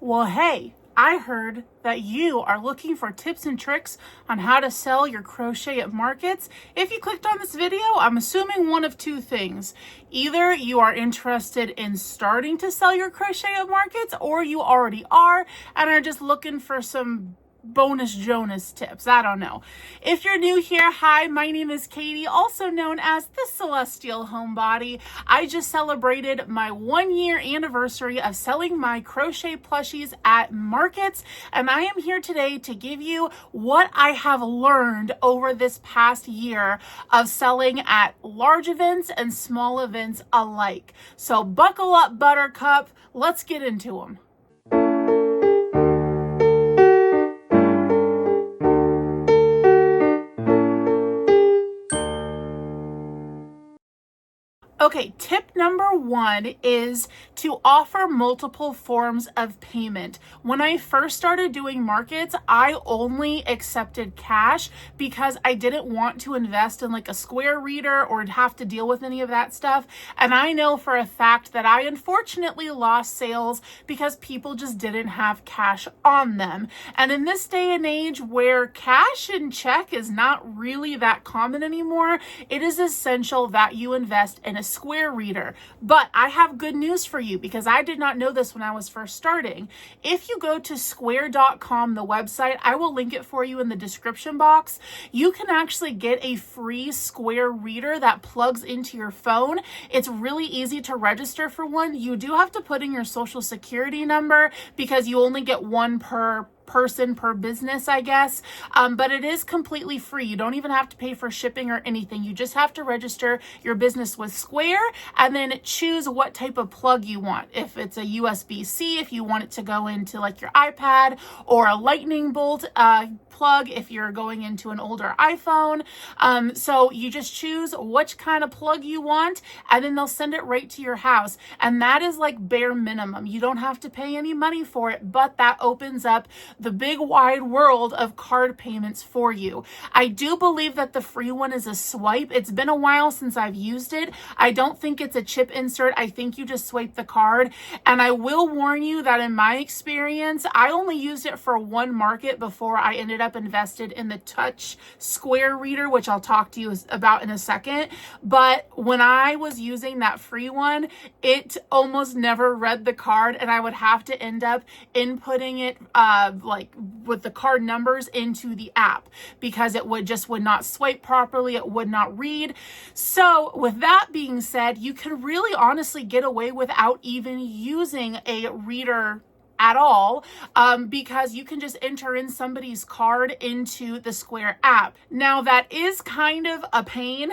Well, hey, I heard that you are looking for tips and tricks on how to sell your crochet at markets. If you clicked on this video, I'm assuming one of two things. Either you are interested in starting to sell your crochet at markets, or you already are and are just looking for some bonus Jonas tips. I don't know. If you're new here, hi, my name is Katie, also known as the Celestial Homebody. I just celebrated my 1-year anniversary of selling my crochet plushies at markets, and I am here today to give you what I have learned over this past year of selling at large events and small events alike. So buckle up, Buttercup. Let's get into them. Okay, tip number 1 is to offer multiple forms of payment. When I first started doing markets, I only accepted cash because I didn't want to invest in like a square reader or have to deal with any of that stuff. And I know for a fact that I unfortunately lost sales because people just didn't have cash on them. And in this day and age where cash and check is not really that common anymore, it is essential that you invest in a square reader. But I have good news for you because I did not know this when I was first starting. If you go to square.com, the website, I will link it for you in the description box. You can actually get a free square reader that plugs into your phone. It's really easy to register for one. You do have to put in your social security number because you only get one per person per business, I guess. But it is completely free. You don't even have to pay for shipping or anything. You just have to register your business with Square and then choose what type of plug you want. If it's a USB-C, if you want it to go into like your iPad, or a lightning bolt plug if you're going into an older iPhone. So you just choose which kind of plug you want, and then they'll send it right to your house. And that is like bare minimum. You don't have to pay any money for it, but that opens up the big wide world of card payments for you. I do believe that the free one is a swipe. It's been a while since I've used it. I don't think it's a chip insert. I think you just swipe the card. And I will warn you that in my experience, I only used it for one market before I ended up invested in the touch square reader, which I'll talk to you about in a second. But when I was using that free one, it almost never read the card, and I would have to end up inputting it like with the card numbers into the app because it would not swipe properly. It would not read. So with that being said, you can really honestly get away without even using a reader at all, because you can just enter in somebody's card into the Square app. Now that is kind of a pain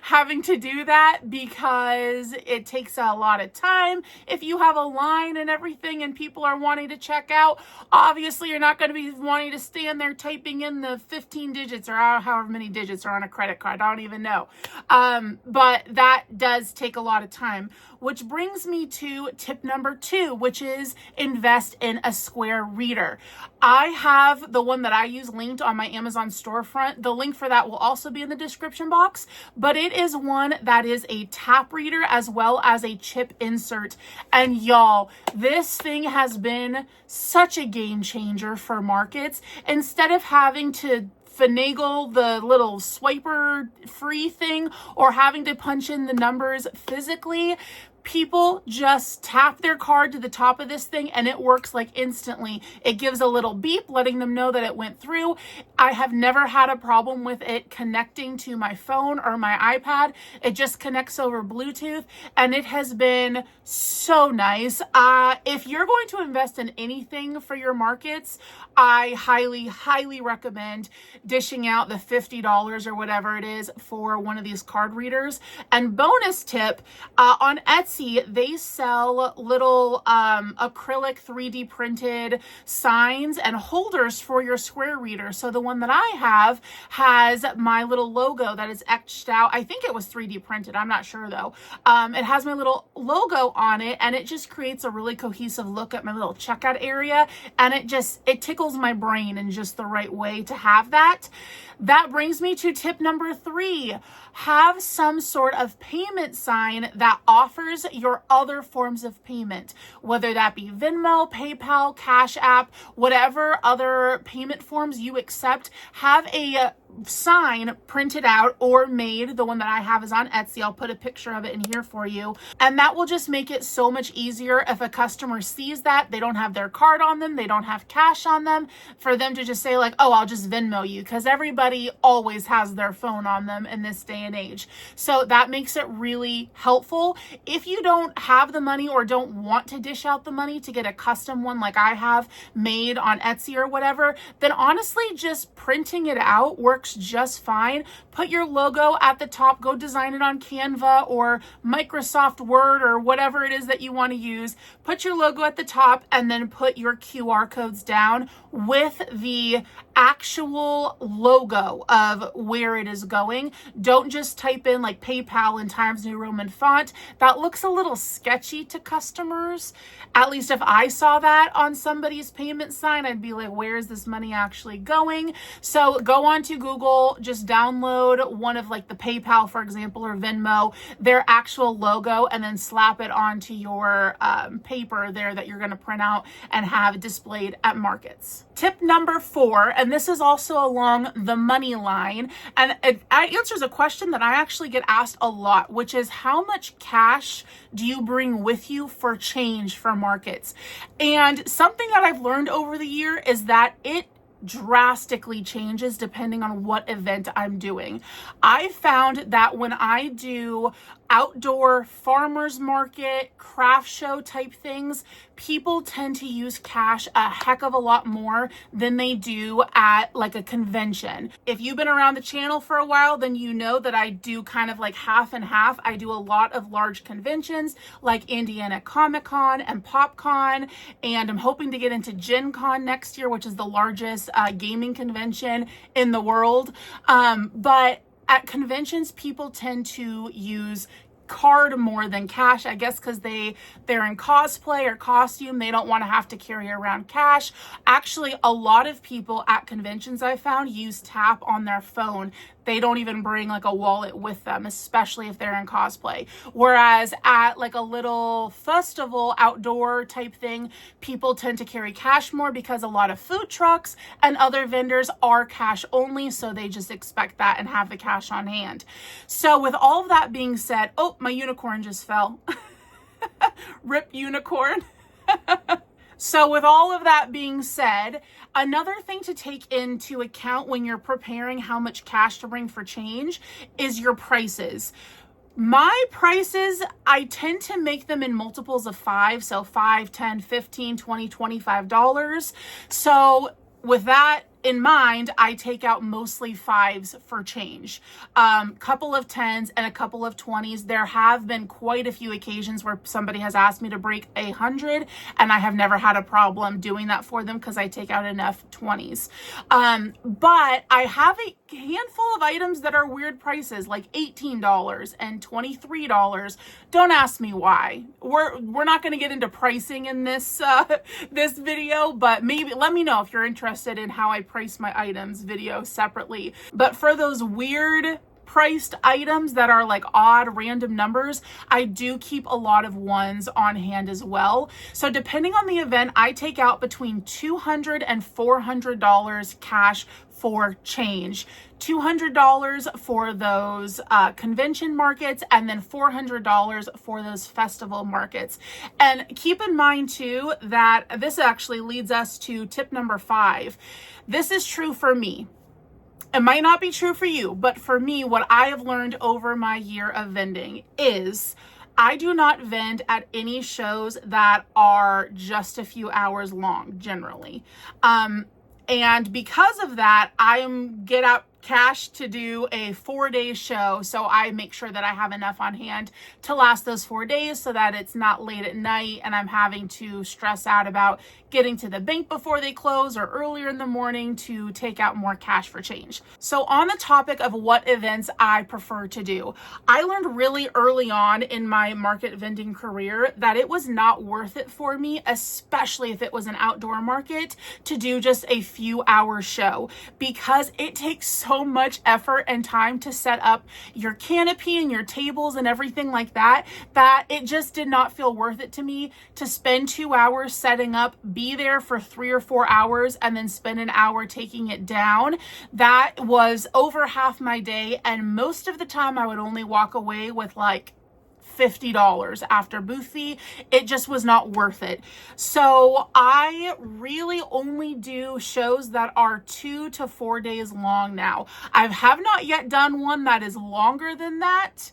having to do that because it takes a lot of time. If you have a line and everything and people are wanting to check out, obviously you're not going to be wanting to stand there typing in the 15 digits or however many digits are on a credit card. I don't even know. But that does take a lot of time, which brings me to tip number 2, which is invest in a square reader. I have the one that I use linked on my Amazon storefront. The link for that will also be in the description box, but it is one that is a tap reader as well as a chip insert. And y'all, this thing has been such a game changer for markets. Instead of having to finagle the little swiper free thing or having to punch in the numbers physically, people just tap their card to the top of this thing and it works like instantly. It gives a little beep letting them know that it went through. I have never had a problem with it connecting to my phone or my iPad. It just connects over Bluetooth and it has been so nice. If you're going to invest in anything for your markets, I highly recommend dishing out the $50 or whatever it is for one of these card readers. And bonus tip, on Etsy, they sell little acrylic 3D printed signs and holders for your square reader. So the one that I have has my little logo that is etched out. I think it was 3D printed. I'm not sure though. It has my little logo on it and it just creates a really cohesive look at my little checkout area. And it tickles my brain in just the right way to have that. That brings me to tip number 3. Have some sort of payment sign that offers use your other forms of payment, whether that be Venmo, PayPal, Cash App, whatever other payment forms you accept. Have a sign printed out or made. The one that I have is on Etsy. I'll put a picture of it in here for you. And that will just make it so much easier if a customer sees that they don't have their card on them, they don't have cash on them, for them to just say like, oh, I'll just Venmo you, because everybody always has their phone on them in this day and age. So that makes it really helpful. If you don't have the money or don't want to dish out the money to get a custom one like I have made on Etsy or whatever, then honestly just printing it out works just fine. Put your logo at the top, go design it on Canva or Microsoft Word or whatever it is that you want to use. Put your logo at the top and then put your QR codes down with the actual logo of where it is going. Don't just type in like PayPal in Times New Roman font. That looks a little sketchy to customers. At least if I saw that on somebody's payment sign, I'd be like, where is this money actually going? So go on to Google, just download one of like the PayPal, for example, or Venmo, their actual logo, and then slap it onto your paper there that you're going to print out and have displayed at markets. Tip number 4, and this is also along the money line, and it answers a question that I actually get asked a lot, which is how much cash do you bring with you for change for markets? And something that I've learned over the year is that it drastically changes depending on what event I'm doing. I found that when I do outdoor farmers market, craft show type things, people tend to use cash a heck of a lot more than they do at like a convention. If you've been around the channel for a while, then you know that I do kind of like half and half. I do a lot of large conventions like Indiana Comic Con and PopCon, and I'm hoping to get into Gen Con next year, which is the largest gaming convention in the world. But at conventions, people tend to use card more than cash, I guess, because they're in cosplay or costume. They don't want to have to carry around cash. Actually, a lot of people at conventions I found use tap on their phone. They don't even bring like a wallet with them, especially if they're in cosplay. Whereas at like a little festival outdoor type thing, people tend to carry cash more because a lot of food trucks and other vendors are cash only. So they just expect that and have the cash on hand. So with all of that being said, oh, my unicorn just fell. Rip unicorn. So with all of that being said, another thing to take into account when you're preparing how much cash to bring for change is your prices. My prices, I tend to make them in multiples of 5. So $5, $10, $15, $20, $25. So with that in mind, I take out mostly 5s for change, couple of 10s and a couple of 20s. There have been quite a few occasions where somebody has asked me to break 100, and I have never had a problem doing that for them because I take out enough 20s. But I have a handful of items that are weird prices, like $18 and $23. Don't ask me why. We're not going to get into pricing in this this video, but maybe let me know if you're interested in how I price my items video separately. But for those weird priced items that are like odd random numbers, I do keep a lot of ones on hand as well. So depending on the event, I take out between $200 and $400 cash for change. $200 for those convention markets, and then $400 for those festival markets. And keep in mind too that this actually leads us to tip number 5. This is true for me. It might not be true for you, but for me, what I have learned over my year of vending is I do not vend at any shows that are just a few hours long, generally. And because of that, I get out cash to do a 4-day show. So I make sure that I have enough on hand to last those 4 days so that it's not late at night and I'm having to stress out about getting to the bank before they close or earlier in the morning to take out more cash for change. So on the topic of what events I prefer to do, I learned really early on in my market vending career that it was not worth it for me, especially if it was an outdoor market, to do just a few hour show, because it takes so so much effort and time to set up your canopy and your tables and everything like that, that it just did not feel worth it to me to spend 2 hours setting up, be there for 3 or 4 hours, and then spend an hour taking it down. That was over half my day, and most of the time I would only walk away with like $50 after booth fee. It just was not worth it. So I really only do shows that are 2 to 4 days long now. I have not yet done one that is longer than that.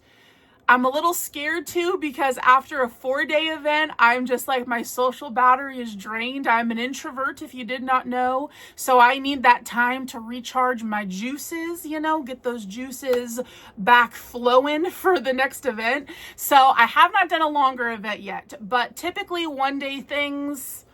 I'm a little scared too, because after a 4-day event, I'm just like, my social battery is drained. I'm an introvert, if you did not know. So I need that time to recharge my juices, you know, get those juices back flowing for the next event. So I have not done a longer event yet, but typically 1-day things,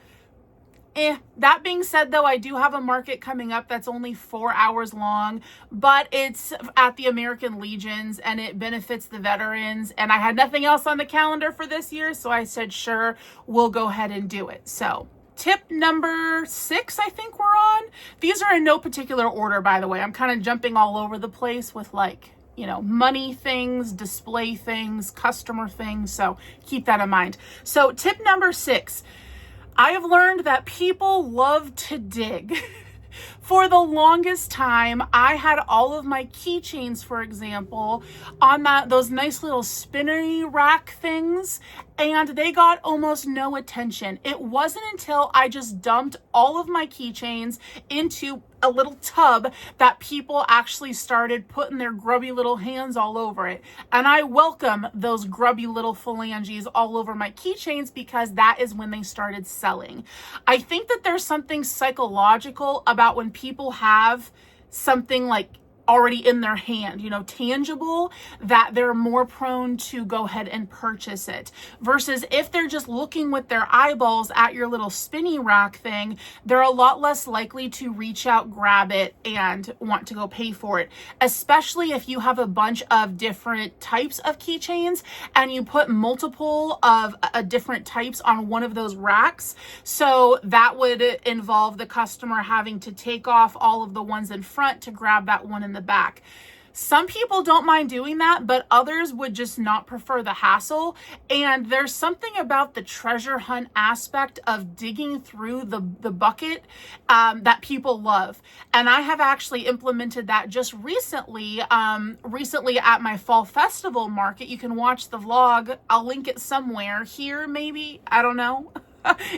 That being said, though, I do have a market coming up that's only 4 hours long, but it's at the American Legions and it benefits the veterans. And I had nothing else on the calendar for this year, so I said, sure, we'll go ahead and do it. So tip number 6, I think we're on. These are in no particular order, by the way. I'm kind of jumping all over the place with like, you know, money things, display things, customer things. So keep that in mind. So tip number 6. I have learned that people love to dig. For the longest time, I had all of my keychains, for example, on those nice little spinnery rack things, and they got almost no attention. It wasn't until I just dumped all of my keychains into a little tub that people actually started putting their grubby little hands all over it. And I welcome those grubby little phalanges all over my keychains, because that is when they started selling. I think that there's something psychological about when people have something like already in their hand, you know, tangible, that they're more prone to go ahead and purchase it, versus if they're just looking with their eyeballs at your little spinny rack thing, they're a lot less likely to reach out, grab it, and want to go pay for it, especially if you have a bunch of different types of keychains and you put multiple of different types on one of those racks. So that would involve the customer having to take off all of the ones in front to grab that one in the back. Some people don't mind doing that, but others would just not prefer the hassle. And there's something about the treasure hunt aspect of digging through the bucket that people love. And I have actually implemented that just recently at my fall festival market. You can watch the vlog. I'll link it somewhere here, maybe, I don't know,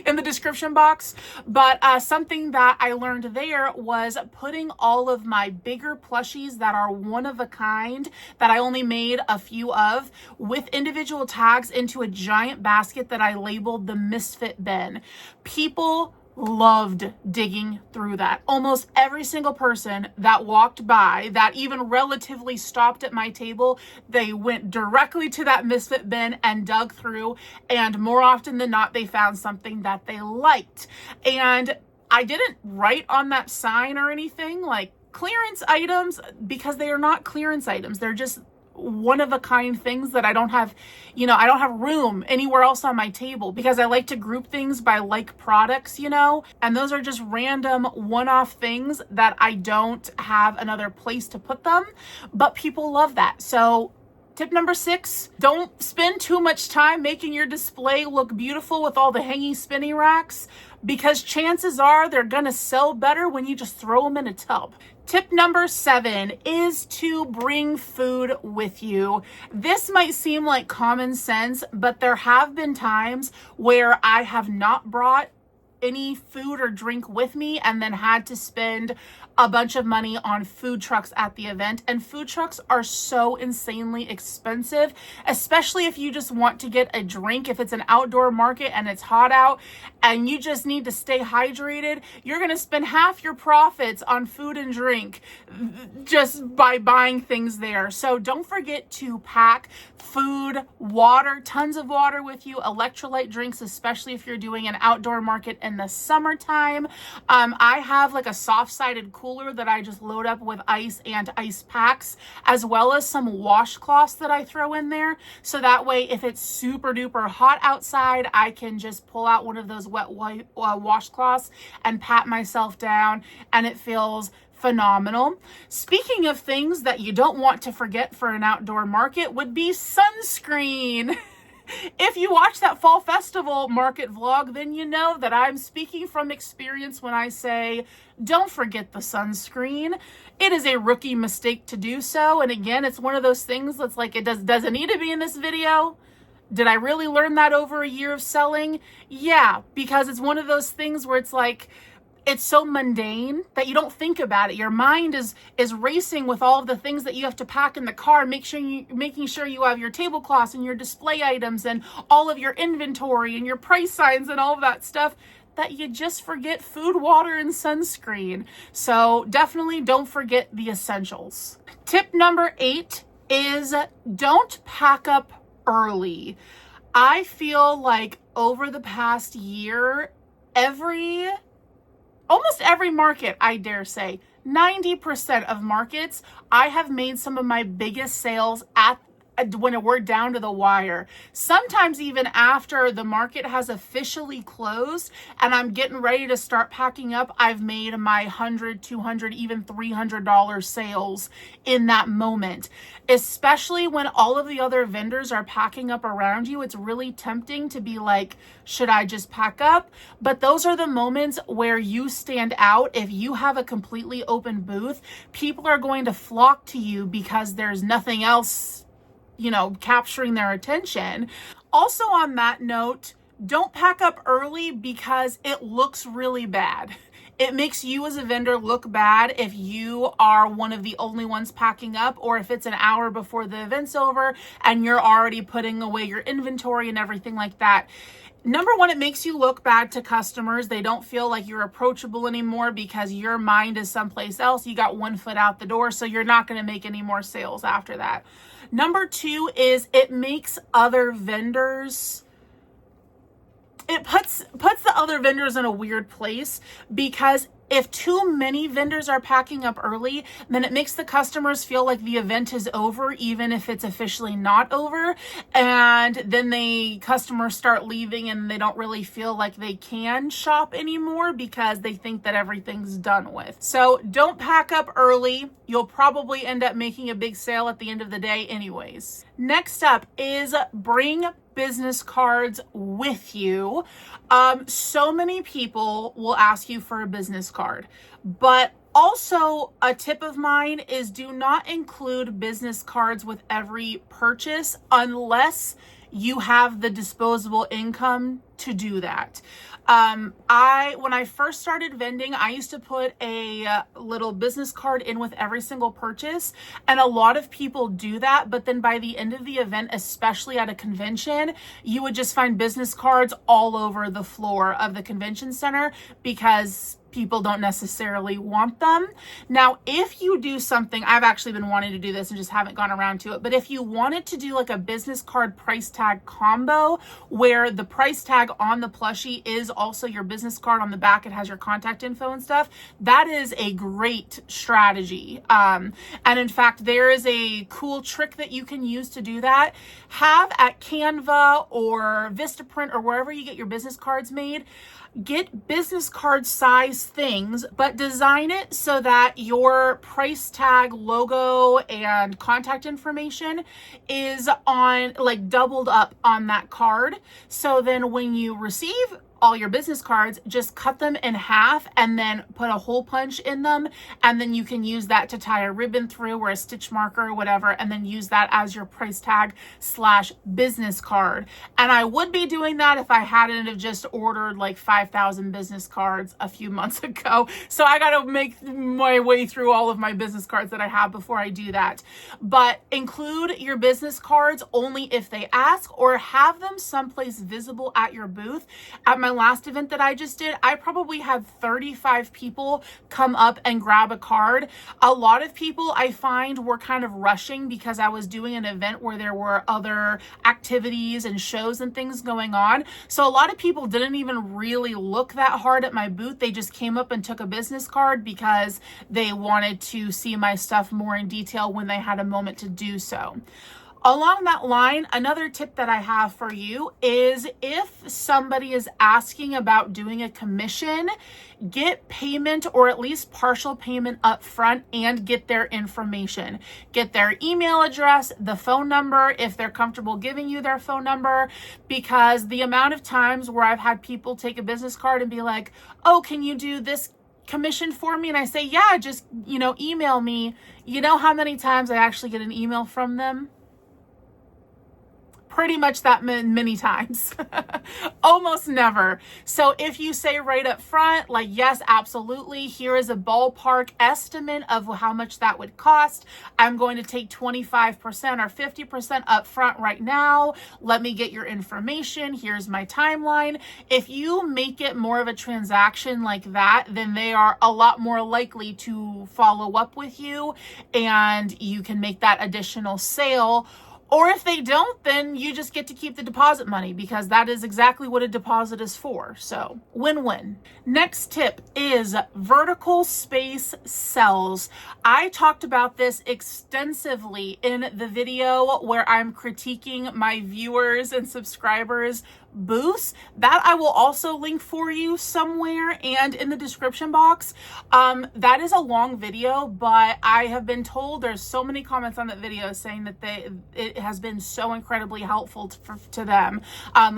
in the description box. But something that I learned there was putting all of my bigger plushies that are one of a kind, that I only made a few of, with individual tags into a giant basket that I labeled the Misfit bin. People loved digging through that. Almost every single person that walked by, that even relatively stopped at my table, they went directly to that Misfit bin and dug through, and more often than not, they found something that they liked. And I didn't write on that sign or anything like clearance items, because they are not clearance items. They're just one of a kind things that I don't have, you know, I don't have room anywhere else on my table, because I like to group things by like products, you know, and those are just random one-off things that I don't have another place to put them, but people love that. So tip number 6, don't spend too much time making your display look beautiful with all the hanging spinny racks, because chances are they're gonna sell better when you just throw them in a tub. Tip number 7 is to bring food with you. This might seem like common sense, but there have been times where I have not brought any food or drink with me and then had to spend a bunch of money on food trucks at the event. And food trucks are so insanely expensive, especially if you just want to get a drink. If it's an outdoor market and it's hot out and you just need to stay hydrated, you're going to spend half your profits on food and drink just by buying things there. So don't forget to pack food, water, tons of water with you, electrolyte drinks, especially if you're doing an outdoor market and in the summertime. I have like a soft-sided cooler that I just load up with ice and ice packs, as well as some washcloths that I throw in there. So that way, if it's super duper hot outside, I can just pull out one of those wet washcloths and pat myself down, and it feels phenomenal. Speaking of things that you don't want to forget for an outdoor market would be sunscreen. If you watch that fall festival market vlog, then you know that I'm speaking from experience when I say, don't forget the sunscreen. It is a rookie mistake to do so. And again, it's one of those things that's like, does it need to be in this video? Did I really learn that over a year of selling? Yeah, because it's one of those things where it's like, it's so mundane that you don't think about it. Your mind is racing with all of the things that you have to pack in the car, making sure you have your tablecloths and your display items and all of your inventory and your price signs and all of that stuff, that you just forget food, water, and sunscreen. So definitely don't forget the essentials. Tip number 8 is don't pack up early. I feel like over the past year, almost every market, I dare say, 90% of markets, I have made some of my biggest sales when we're down to the wire. Sometimes even after the market has officially closed and I'm getting ready to start packing up, I've made my $100, $200, even $300 sales in that moment. Especially when all of the other vendors are packing up around you, it's really tempting to be like, should I just pack up? But those are the moments where you stand out. If you have a completely open booth, people are going to flock to you because there's nothing else capturing their attention. Also on that note, don't pack up early because it looks really bad. It makes you as a vendor look bad if you are one of the only ones packing up, or if it's an hour before the event's over and you're already putting away your inventory and everything like that. Number one, it makes you look bad to customers. They don't feel like you're approachable anymore because your mind is someplace else. You got one foot out the door, so you're not going to make any more sales after that. Number 2 is it makes other vendors, it puts the other vendors in a weird place, because if too many vendors are packing up early, then it makes the customers feel like the event is over, even if it's officially not over. And then the customers start leaving and they don't really feel like they can shop anymore because they think that everything's done with. So don't pack up early. You'll probably end up making a big sale at the end of the day anyways. Next up is bring business cards with you. So many people will ask you for a business card, but also a tip of mine is do not include business cards with every purchase unless you have the disposable income to do that. When I first started vending, I used to put a little business card in with every single purchase, and a lot of people do that, but then by the end of the event, especially at a convention, you would just find business cards all over the floor of the convention center because people don't necessarily want them. Now, if you do something, I've actually been wanting to do this and just haven't gone around to it, but if you wanted to do like a business card price tag combo where the price tag on the plushie is also your business card on the back, it has your contact info and stuff, that is a great strategy. And in fact, there is a cool trick that you can use to do that. Have at Canva or Vistaprint or wherever you get your business cards made, get business card size things, but design it so that your price tag logo and contact information is on, like, doubled up on that card. So then when you receive all your business cards, just cut them in half and then put a hole punch in them, and then you can use that to tie a ribbon through or a stitch marker or whatever, and then use that as your price tag / business card. And I would be doing that if I hadn't have just ordered like 5,000 business cards a few months ago. So I got to make my way through all of my business cards that I have before I do that. But include your business cards only if they ask, or have them someplace visible at your booth. At my last event that I just did, I probably had 35 people come up and grab a card. A lot of people I find were kind of rushing because I was doing an event where there were other activities and shows and things going on. So a lot of people didn't even really look that hard at my booth. They just came up and took a business card because they wanted to see my stuff more in detail when they had a moment to do so. Along that line, another tip that I have for you is if somebody is asking about doing a commission, get payment or at least partial payment up front and get their information. Get their email address, the phone number, if they're comfortable giving you their phone number, because the amount of times where I've had people take a business card and be like, oh, can you do this commission for me? And I say, yeah, just, email me. You know how many times I actually get an email from them? Pretty much that many times. Almost never. So if you say right up front, like, yes, absolutely, here is a ballpark estimate of how much that would cost. I'm going to take 25% or 50% up front right now. Let me get your information. Here's my timeline. If you make it more of a transaction like that, then they are a lot more likely to follow up with you and you can make that additional sale. Or if they don't, then you just get to keep the deposit money because that is exactly what a deposit is for. So win-win. Next tip is vertical space cells. I talked about this extensively in the video where I'm critiquing my viewers and subscribers' booths. That I will also link for you somewhere and in the description box. That is a long video, but I have been told there's so many comments on that video saying that it has been so incredibly helpful to them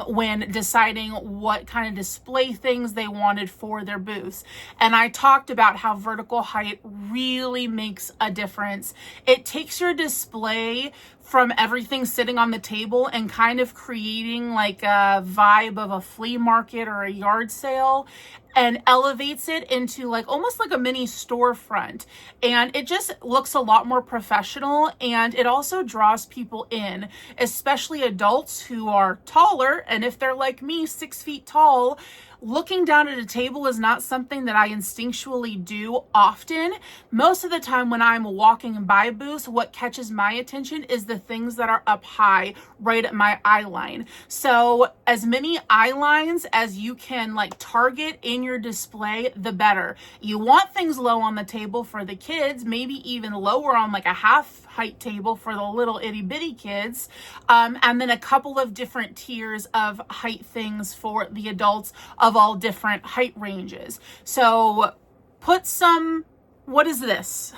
when deciding what kind of display things they wanted for their booths. And I talked about how vertical height really makes a difference. It takes your display from everything sitting on the table and kind of creating like a vibe of a flea market or a yard sale and elevates it into like almost like a mini storefront. And it just looks a lot more professional, and it also draws people in, especially adults who are taller. And if they're like me, 6 feet tall, looking down at a table is not something that I instinctually do often. Most of the time when I'm walking by booths, what catches my attention is the things that are up high, right at my eye line. So as many eye lines as you can like target in your display, the better. You want things low on the table for the kids, maybe even lower on like a half height table for the little itty bitty kids, and then a couple of different tiers of height things for the adults of all different height ranges. So put some, what is this?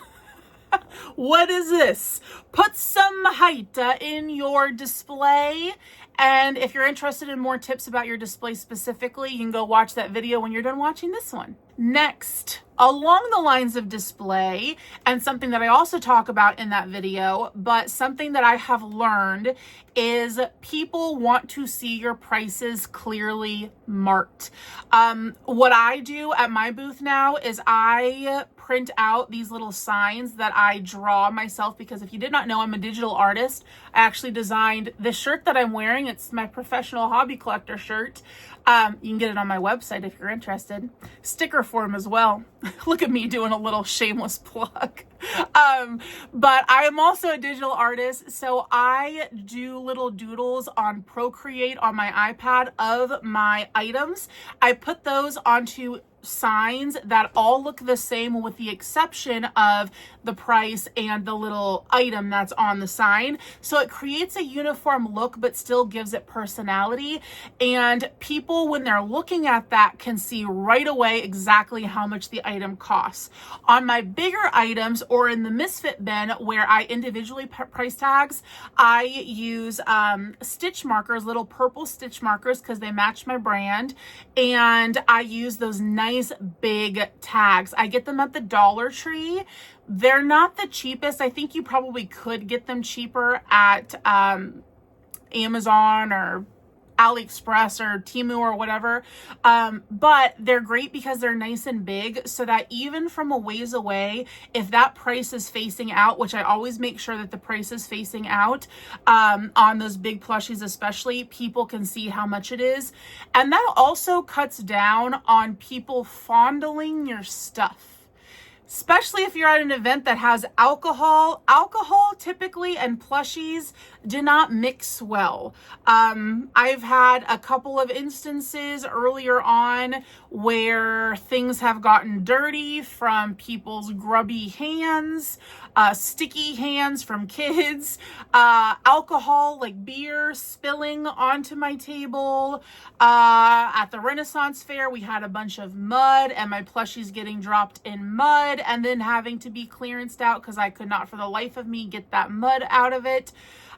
What is this? Put some height in your display. And if you're interested in more tips about your display specifically, you can go watch that video when you're done watching this one. Next, along the lines of display, and something that I also talk about in that video, but something that I have learned is people want to see your prices clearly marked. What I do at my booth now is I print out these little signs that I draw myself, because if you did not know, I'm a digital artist. I actually designed this shirt that I'm wearing. It's my professional hobby collector shirt. You can get it on my website if you're interested. Sticker form as well. Look at me doing a little shameless plug. But I am also a digital artist, so I do little doodles on Procreate on my iPad of my items. I put those onto signs that all look the same with the exception of the price and the little item that's on the sign. So it creates a uniform look but still gives it personality, and people when they're looking at that can see right away exactly how much the item costs. On my bigger items or in the misfit bin where I individually price tags, I use stitch markers, little purple stitch markers, because they match my brand, and I use those nice big tags. I get them at the Dollar Tree. They're not the cheapest. I think you probably could get them cheaper at Amazon or AliExpress or Temu or whatever. But they're great because they're nice and big, so that even from a ways away, if that price is facing out, which I always make sure that the price is facing out, on those big plushies especially, people can see how much it is. And that also cuts down on people fondling your stuff. Especially if you're at an event that has alcohol. Alcohol typically and plushies do not mix well. I've had a couple of instances earlier on where things have gotten dirty from people's grubby hands, sticky hands from kids, alcohol like beer spilling onto my table. At the Renaissance Fair, we had a bunch of mud and my plushies getting dropped in mud and then having to be clearanced out because I could not for the life of me get that mud out of it.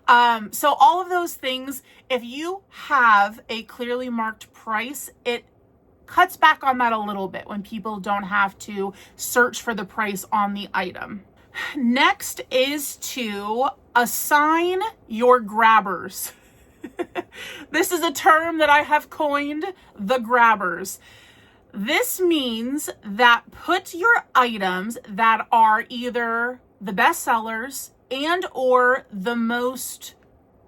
So all of those things, if you have a clearly marked price, it cuts back on that a little bit when people don't have to search for the price on the item. Next is to assign your grabbers. This is a term that I have coined, the grabbers. This means that put your items that are either the best sellers and or the most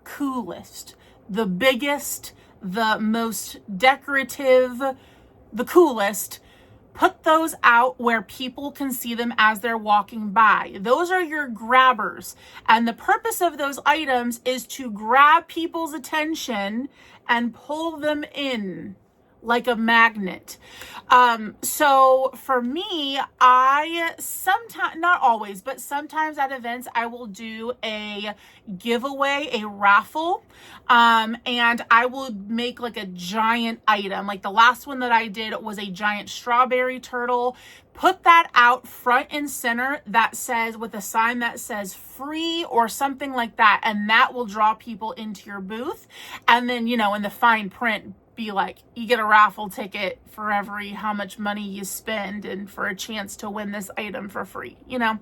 coolest, the biggest, the most decorative, the coolest. Put those out where people can see them as they're walking by. Those are your grabbers. And the purpose of those items is to grab people's attention and pull them in like a magnet. So for me, I sometimes, not always, but sometimes at events, I will do a giveaway, a raffle, and I will make like a giant item. Like the last one that I did was a giant strawberry turtle. Put that out front and center that says, with a sign that says free or something like that, and that will draw people into your booth. And then, you know, in the fine print, be like, you get a raffle ticket for every how much money you spend and for a chance to win this item for free, you know?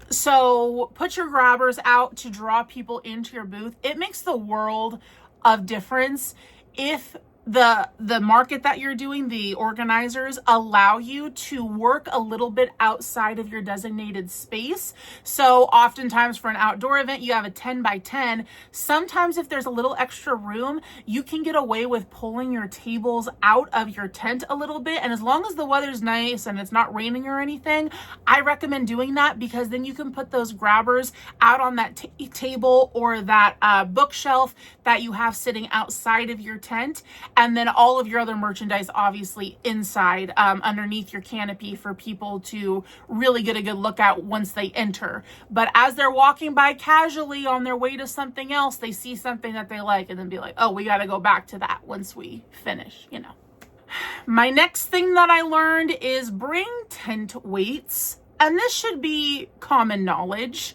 So put your grabbers out to draw people into your booth. It makes the world of difference if the market that you're doing, the organizers allow you to work a little bit outside of your designated space. So oftentimes for an outdoor event, you have a 10 by 10. Sometimes if there's a little extra room, you can get away with pulling your tables out of your tent a little bit. And as long as the weather's nice and it's not raining or anything, I recommend doing that, because then you can put those grabbers out on that table or that bookshelf that you have sitting outside of your tent. And then all of your other merchandise, obviously, inside, underneath your canopy for people to really get a good look at once they enter. But as they're walking by casually on their way to something else, they see something that they like and then be like, oh, we got to go back to that once we finish, you know. My next thing that I learned is bring tent weights. And this should be common knowledge.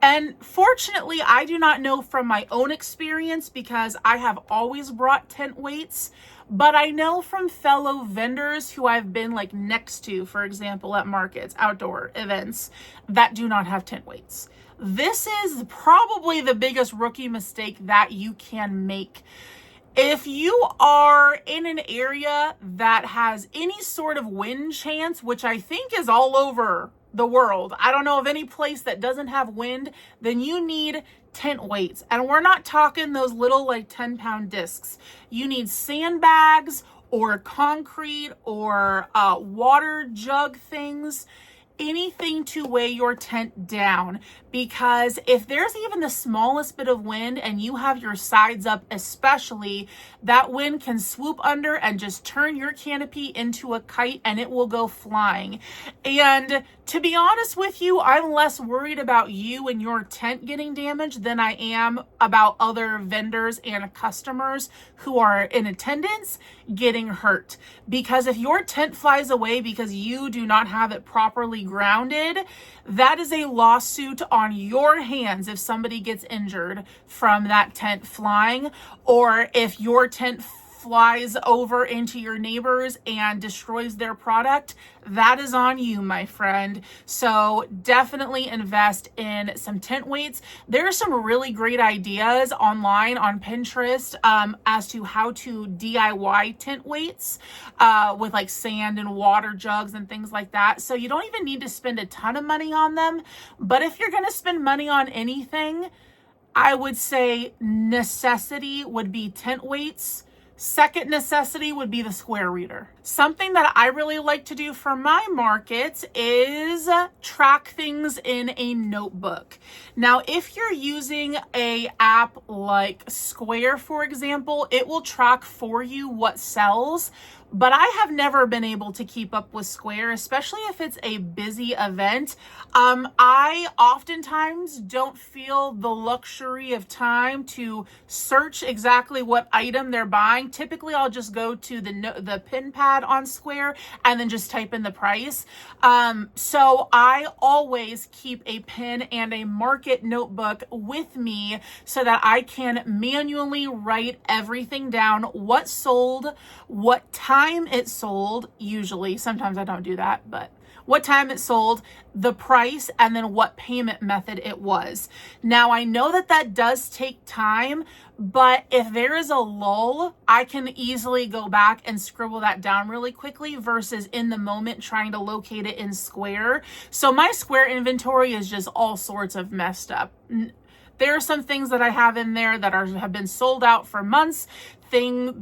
And fortunately, I do not know from my own experience because I have always brought tent weights, but I know from fellow vendors who I've been like next to, for example, at markets, outdoor events, that do not have tent weights. This is probably the biggest rookie mistake that you can make. If you are in an area that has any sort of wind chance, which I think is all over the world, I don't know of any place that doesn't have wind, then you need tent weights. And we're not talking those little like 10-pound discs. You need sandbags or concrete or water jug things, anything to weigh your tent down. Because if there's even the smallest bit of wind and you have your sides up, especially, that wind can swoop under and just turn your canopy into a kite and it will go flying. And to be honest with you, I'm less worried about you and your tent getting damaged than I am about other vendors and customers who are in attendance getting hurt. Because if your tent flies away because you do not have it properly grounded, that is a lawsuit on your hands if somebody gets injured from that tent flying, or if your tent flies over into your neighbors and destroys their product, that is on you, my friend. So definitely invest in some tent weights. There are some really great ideas online on Pinterest as to how to DIY tent weights with like sand and water jugs and things like that. So you don't even need to spend a ton of money on them. But if you're going to spend money on anything, I would say necessity would be tent weights. Second necessity would be the square reader. Something that I really like to do for my markets is track things in a notebook. Now, if you're using a app like Square, for example, it will track for you what sells. But I have never been able to keep up with Square, especially if it's a busy event. I oftentimes don't feel the luxury of time to search exactly what item they're buying. Typically, I'll just go to the pin pad on Square and then just type in the price. So I always keep a pen and a market notebook with me so that I can manually write everything down, what sold, what time it sold, usually, sometimes I don't do that, but what time it sold, the price, and then what payment method it was. Now, I know that that does take time, but if there is a lull, I can easily go back and scribble that down really quickly versus in the moment trying to locate it in Square. So my Square inventory is just all sorts of messed up. There are some things that I have in there that have been sold out for months.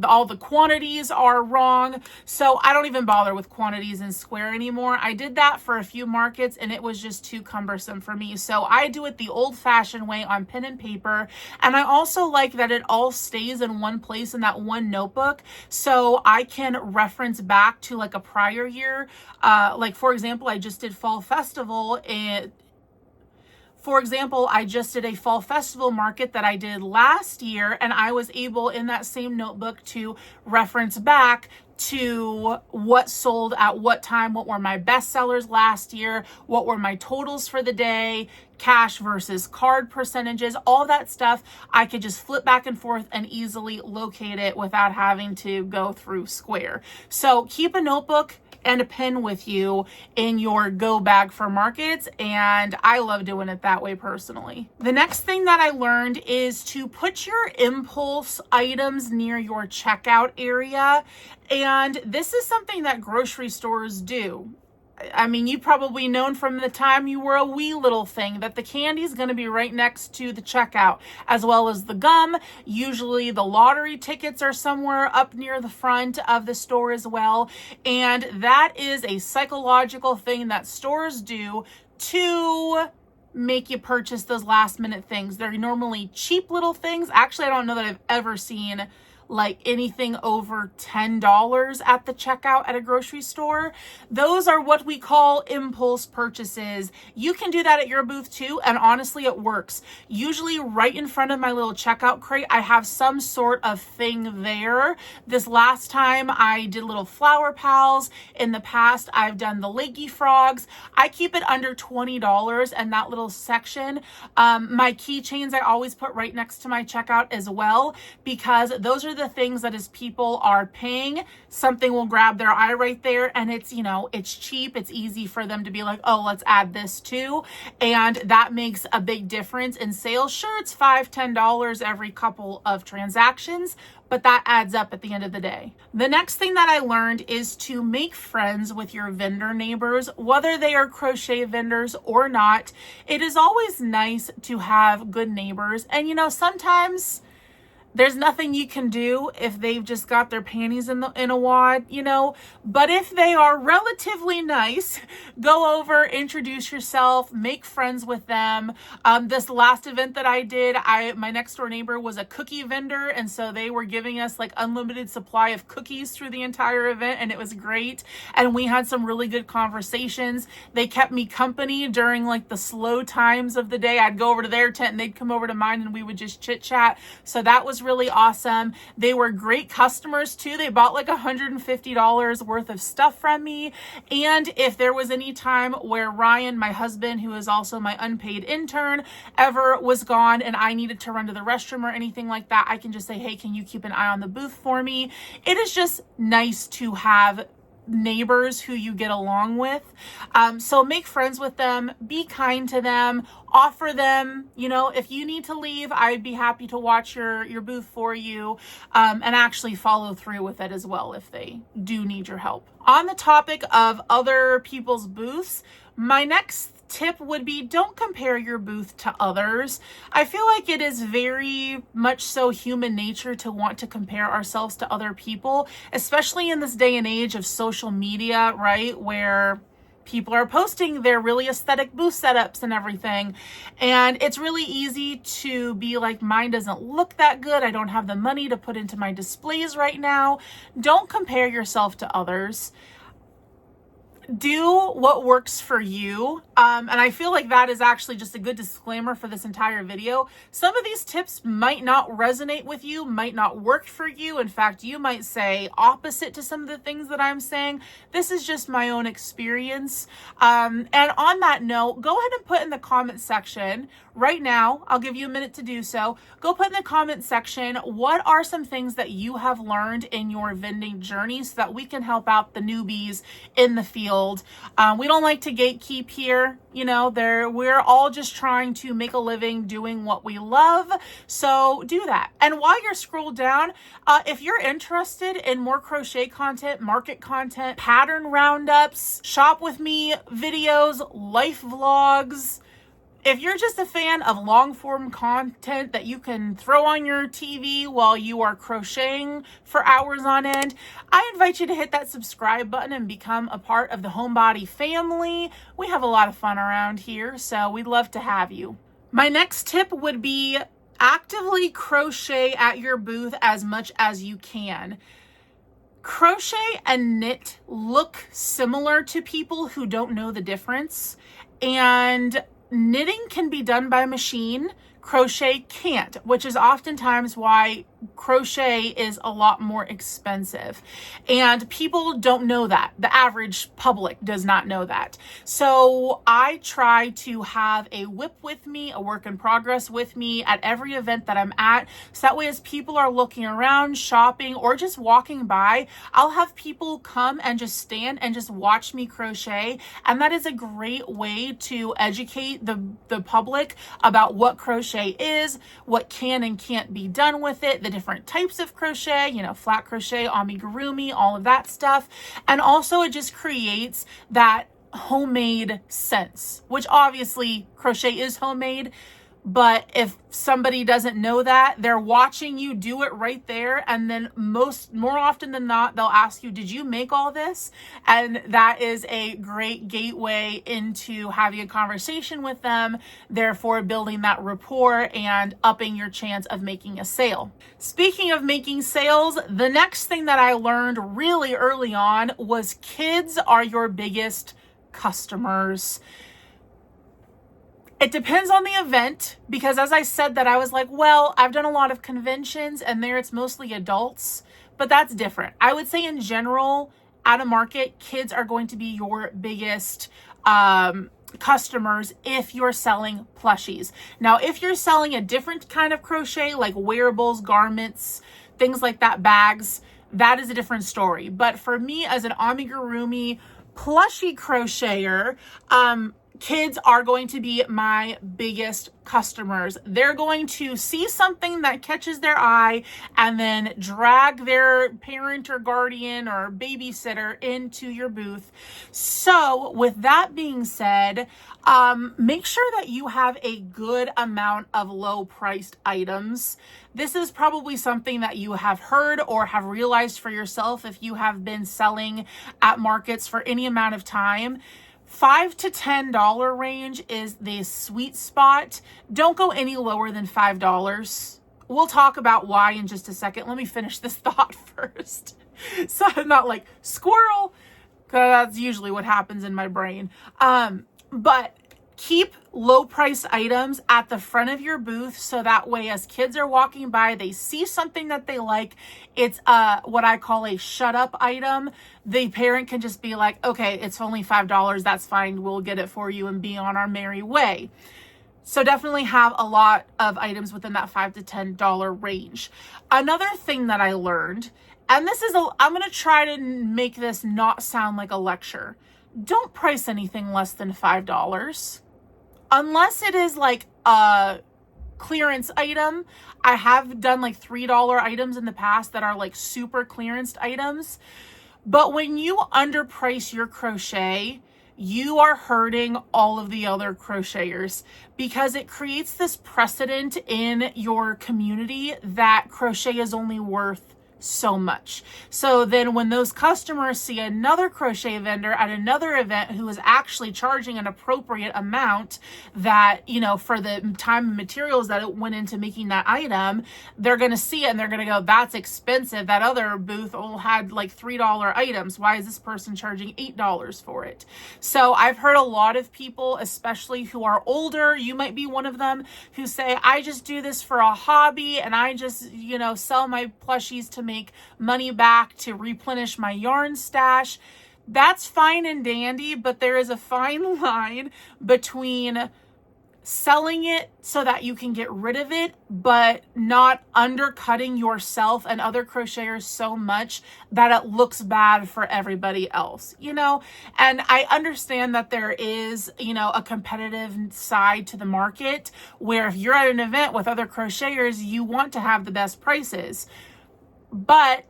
All the quantities are wrong. So I don't even bother with quantities in Square anymore. I did that for a few markets and it was just too cumbersome for me. So I do it the old fashioned way on pen and paper. And I also like that it all stays in one place in that one notebook. So I can reference back to like a prior year. Like for example, I just did Fall Festival For example, I just did a fall festival market that I did last year, and I was able in that same notebook to reference back to what sold at what time, what were my best sellers last year, what were my totals for the day, cash versus card percentages, all that stuff. I could just flip back and forth and easily locate it without having to go through Square. So keep a notebook and a pen with you in your go bag for markets, and I love doing it that way personally. The next thing that I learned is to put your impulse items near your checkout area, and this is something that grocery stores do. I mean, you've probably known from the time you were a wee little thing that the candy is going to be right next to the checkout, as well as the gum. Usually the lottery tickets are somewhere up near the front of the store as well. And that is a psychological thing that stores do to make you purchase those last minute things. They're normally cheap little things. Actually, I don't know that I've ever seen like anything over $10 at the checkout at a grocery store. Those are what we call impulse purchases. You can do that at your booth too, and honestly, it works. Usually right in front of my little checkout crate, I have some sort of thing there. This last time I did little flower pals. In the past, I've done the leggy frogs. I keep it under $20 in that little section. My keychains I always put right next to my checkout as well, because those are the things that as people are paying, something will grab their eye right there, and it's, you know, it's cheap. It's easy for them to be like, oh, let's add this too. And that makes a big difference in sales. Sure, it's $5, $10 every couple of transactions, but that adds up at the end of the day. The next thing that I learned is to make friends with your vendor neighbors, whether they are crochet vendors or not. It is always nice to have good neighbors. And, you know, sometimes there's nothing you can do if they've just got their panties in a wad, you know. But if they are relatively nice, go over, introduce yourself, make friends with them. This last event that I did, my next door neighbor was a cookie vendor, and so they were giving us like unlimited supply of cookies through the entire event, and it was great. And we had some really good conversations. They kept me company during like the slow times of the day. I'd go over to their tent and they'd come over to mine and we would just chit chat. So that was really awesome. They were great customers too. They bought like $150 worth of stuff from me. And if there was any time where Ryan, my husband, who is also my unpaid intern, ever was gone and I needed to run to the restroom or anything like that, I can just say, hey, can you keep an eye on the booth for me? It is just nice to have neighbors who you get along with. So make friends with them, be kind to them, offer them, if you need to leave, I'd be happy to watch your booth for you, and actually follow through with it as well if they do need your help. On the topic of other people's booths, my next tip would be, don't compare your booth to others. I feel like it is very much so human nature to want to compare ourselves to other people, especially in this day and age of social media, right? Where people are posting their really aesthetic booth setups and everything. And it's really easy to be like, mine doesn't look that good. I don't have the money to put into my displays right now. Don't compare yourself to others. Do what works for you. And I feel like that is actually just a good disclaimer for this entire video. Some of these tips might not resonate with you, might not work for you. In fact, you might say opposite to some of the things that I'm saying. This is just my own experience. And on that note, go ahead and put in the comment section right now. I'll give you a minute to do so. Go put in the comment section, what are some things that you have learned in your vending journey so that we can help out the newbies in the field. We don't like to gatekeep here. We're all just trying to make a living doing what we love. So do that. And while you're scrolled down, if you're interested in more crochet content, market content, pattern roundups, shop with me videos, life vlogs, if you're just a fan of long form content that you can throw on your TV while you are crocheting for hours on end, I invite you to hit that subscribe button and become a part of the Homebody family. We have a lot of fun around here, so we'd love to have you. My next tip would be actively crochet at your booth as much as you can. Crochet and knit look similar to people who don't know the difference, and knitting can be done by machine. Crochet can't, which is oftentimes why crochet is a lot more expensive. And people don't know that. The average public does not know that. So I try to have a whip with me, a work in progress with me at every event that I'm at. So that way, as people are looking around, shopping, or just walking by, I'll have people come and just stand and just watch me crochet. And that is a great way to educate the public about what crochet is, what can and can't be done with it, the different types of crochet, flat crochet, amigurumi, all of that stuff. And also it just creates that homemade sense, which obviously crochet is homemade. But if somebody doesn't know that, they're watching you do it right there. And then more often than not, they'll ask you, did you make all this? And that is a great gateway into having a conversation with them, therefore building that rapport and upping your chance of making a sale. Speaking of making sales, the next thing that I learned really early on was kids are your biggest customers. It depends on the event, because as I said that, I was like, well, I've done a lot of conventions and there it's mostly adults, but that's different. I would say in general, at a market, kids are going to be your biggest customers if you're selling plushies. Now, if you're selling a different kind of crochet, like wearables, garments, things like that, bags, that is a different story. But for me as an amigurumi plushie crocheter, kids are going to be my biggest customers. They're going to see something that catches their eye and then drag their parent or guardian or babysitter into your booth. So with that being said, make sure that you have a good amount of low priced items. This is probably something that you have heard or have realized for yourself if you have been selling at markets for any amount of time. $5 to $10 range is the sweet spot. Don't go any lower than $5. We'll talk about why in just a second. Let me finish this thought first. So I'm not like squirrel, because that's usually what happens in my brain. But Keep low price items at the front of your booth so that way as kids are walking by, they see something that they like. It's what I call a shut up item. The parent can just be like, okay, it's only $5. That's fine. We'll get it for you and be on our merry way. So definitely have a lot of items within that $5 to $10 range. Another thing that I learned, and I'm going to try to make this not sound like a lecture. Don't price anything less than $5. Unless it is like a clearance item. I have done like $3 items in the past that are like super clearance items. But when you underprice your crochet, you are hurting all of the other crocheters because it creates this precedent in your community that crochet is only worth so much. So then when those customers see another crochet vendor at another event who is actually charging an appropriate amount that, you know, for the time and materials that it went into making that item, they're going to see it and they're going to go, that's expensive. That other booth had like $3 items. Why is this person charging $8 for it? So I've heard a lot of people, especially who are older, you might be one of them, who say, I just do this for a hobby and I just, you know, sell my plushies to make money back to replenish my yarn stash. That's fine and dandy, but there is a fine line between selling it so that you can get rid of it, but not undercutting yourself and other crocheters so much that it looks bad for everybody else, you know? And I understand that there is, you know, a competitive side to the market where if you're at an event with other crocheters, you want to have the best prices. But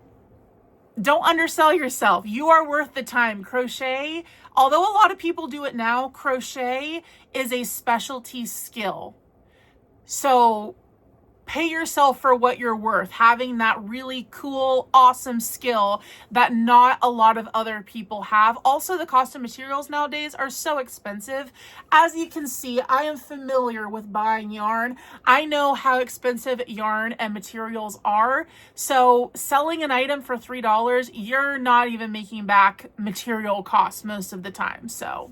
don't undersell yourself. You are worth the time. Crochet, although a lot of people do it now, crochet is a specialty skill. So pay yourself for what you're worth, having that really cool, awesome skill that not a lot of other people have. Also, the cost of materials nowadays are so expensive. As you can see, I am familiar with buying yarn. I know how expensive yarn and materials are. So selling an item for $3, you're not even making back material costs most of the time. So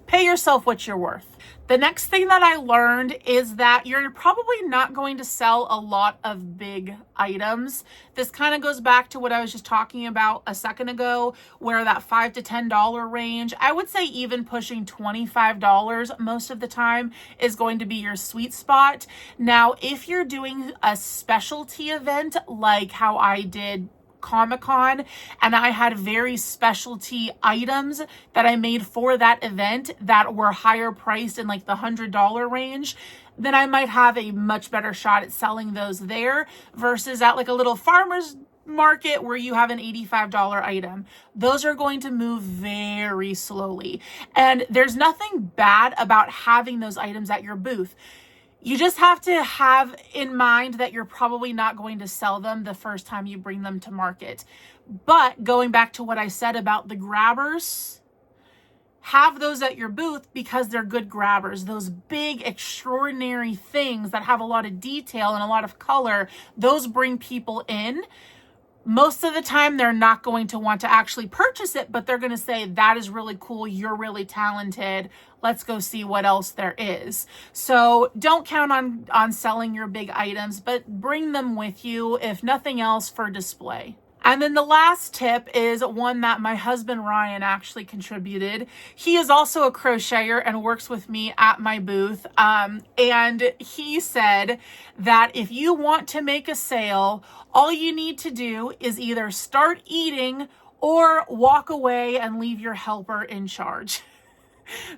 pay yourself what you're worth. The next thing that I learned is that you're probably not going to sell a lot of big items. This kind of goes back to what I was just talking about a second ago, where that $5 to $10 range, I would say even pushing $25 most of the time is going to be your sweet spot. Now, if you're doing a specialty event like how I did Comic-Con and I had very specialty items that I made for that event that were higher priced in like the $100 range, then I might have a much better shot at selling those there versus at like a little farmer's market where you have an $85 item. Those are going to move very slowly. And there's nothing bad about having those items at your booth. You just have to have in mind that you're probably not going to sell them the first time you bring them to market. But going back to what I said about the grabbers, have those at your booth because they're good grabbers. Those big, extraordinary things that have a lot of detail and a lot of color, those bring people in. Most of the time, they're not going to want to actually purchase it, but they're going to say, that is really cool. You're really talented. Let's go see what else there is. So don't count on selling your big items, but bring them with you, if nothing else, for display. And then the last tip is one that my husband Ryan actually contributed. He is also a crocheter and works with me at my booth. And he said that if you want to make a sale, all you need to do is either start eating or walk away and leave your helper in charge.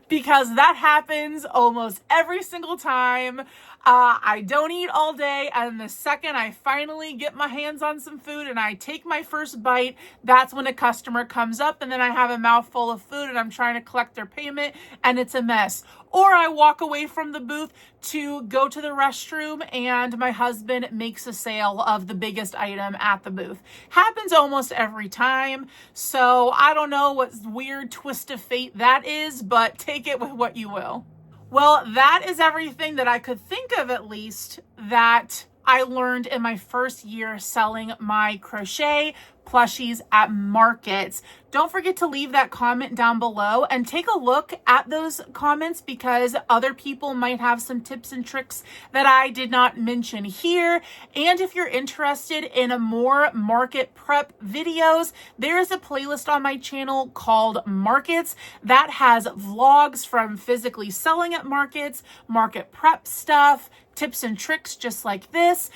Because that happens almost every single time. I don't eat all day, and the second I finally get my hands on some food and I take my first bite, that's when a customer comes up, and then I have a mouthful of food and I'm trying to collect their payment and it's a mess. Or I walk away from the booth to go to the restroom and my husband makes a sale of the biggest item at the booth. Happens almost every time. So I don't know what weird twist of fate that is, but take it with what you will. Well, that is everything that I could think of, at least, that I learned in my first year selling my crochet, plushies at markets. Don't forget to leave that comment down below and take a look at those comments because other people might have some tips and tricks that I did not mention here. And if you're interested in a more market prep videos, there is a playlist on my channel called Markets that has vlogs from physically selling at markets, market prep stuff, tips and tricks just like this.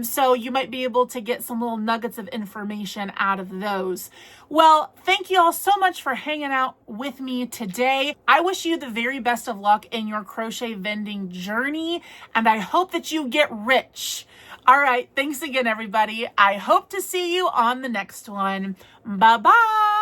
So you might be able to get some little nuggets of information out of those. Well, thank you all so much for hanging out with me today. I wish you the very best of luck in your crochet vending journey, and I hope that you get rich. All right, thanks again, everybody. I hope to see you on the next one. Bye-bye.